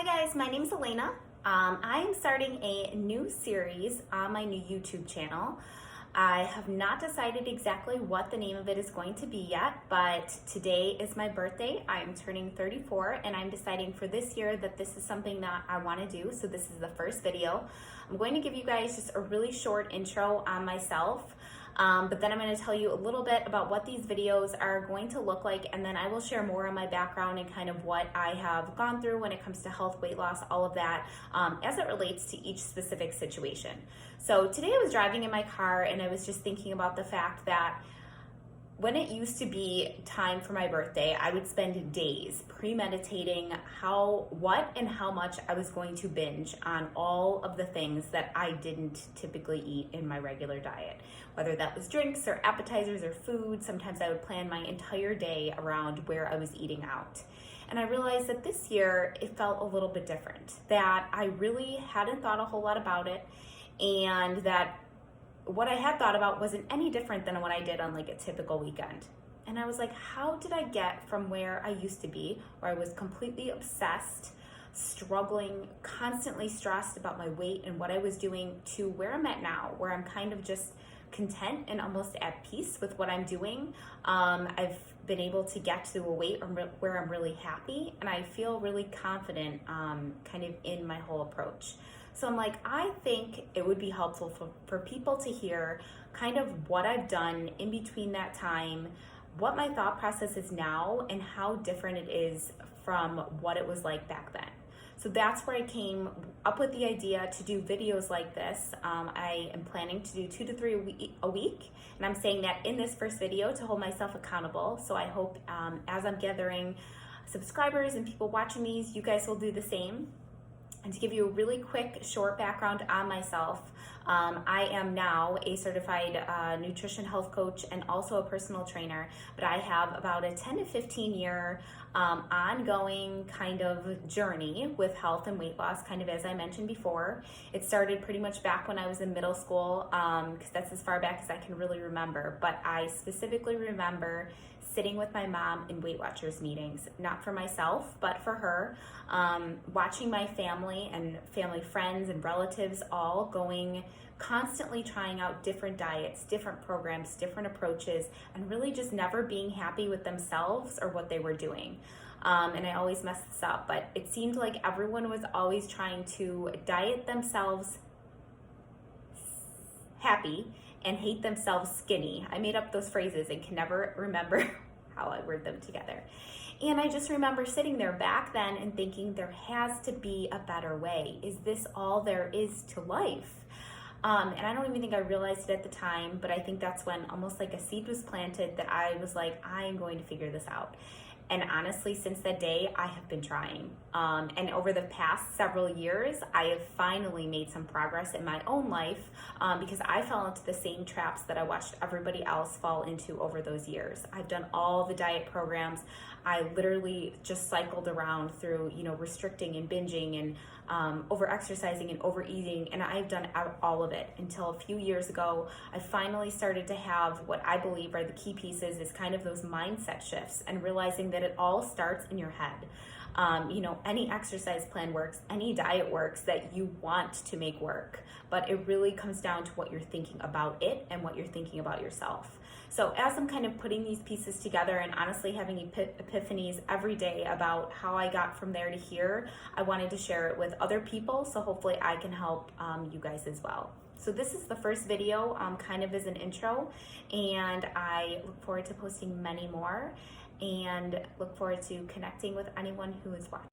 guys, my name is Elena. I am starting a new series on my new YouTube channel. I have not decided exactly what the name of it is going to be yet, but today is my birthday. I am turning 34 and I'm deciding for this year that this is something that I want to do. So this is the first video. I'm going to give you guys just a really short intro on myself. But then I'm going to tell you a little bit about what these videos are going to look like, and then I will share more on my background and kind of what I have gone through when it comes to health, weight loss, all of that, as it relates to each specific situation. So today I was driving in my car and I was just thinking about the fact that when it used to be time for my birthday, I would spend days premeditating what and how much I was going to binge on all of the things that I didn't typically eat in my regular diet. Whether that was drinks or appetizers or food, sometimes I would plan my entire day around where I was eating out. And I realized that this year it felt a little bit different, that I really hadn't thought a whole lot about it, and that what I had thought about wasn't any different than what I did on like a typical weekend. And I was like, how did I get from where I used to be, where I was completely obsessed, struggling, constantly stressed about my weight and what I was doing, to where I'm at now, where I'm kind of just content and almost at peace with what I'm doing. I've been able to get to a weight where I'm really happy, and I feel really confident kind of in my whole approach. So I'm like, I think it would be helpful for people to hear kind of what I've done in between that time, what my thought process is now, and how different it is from what it was like back then. So that's where I came up with the idea to do videos like this. I am planning to do 2 to 3 a week, and I'm saying that in this first video to hold myself accountable. So I hope as I'm gathering subscribers and people watching these, you guys will do the same. And to give you a really quick, short background on myself, I am now a certified nutrition health coach and also a personal trainer, but I have about a 10 to 15 year ongoing kind of journey with health and weight loss, kind of as I mentioned before. It started pretty much back when I was in middle school, because that's as far back as I can really remember, but I specifically remember sitting with my mom in Weight Watchers meetings, not for myself, but for her, watching my family and family friends and relatives all going, constantly trying out different diets, different programs, different approaches, and really just never being happy with themselves or what they were doing. And I always mess this up, but it seemed like everyone was always trying to diet themselves happy and hate themselves skinny. I made up those phrases and can never remember how I word them together. And I just remember sitting there back then and thinking, there has to be a better way. Is this all there is to life? And I don't even think I realized it at the time, but I think that's when almost like a seed was planted that I was like, I am going to figure this out. And honestly, since that day, I have been trying. And over the past several years, I have finally made some progress in my own life, because I fell into the same traps that I watched everybody else fall into over those years. I've done all the diet programs. I literally just cycled around through, restricting and binging and over-exercising and overeating, and I've done all of it until a few years ago. I finally started to have what I believe are the key pieces, is kind of those mindset shifts and realizing that it all starts in your head. Any exercise plan works, any diet works that you want to make work, but it really comes down to what you're thinking about it and what you're thinking about yourself. So as I'm kind of putting these pieces together and honestly having epiphanies every day about how I got from there to here, I wanted to share it with other people, so hopefully I can help you guys as well. So this is the first video, kind of as an intro, and I look forward to posting many more and look forward to connecting with anyone who is watching.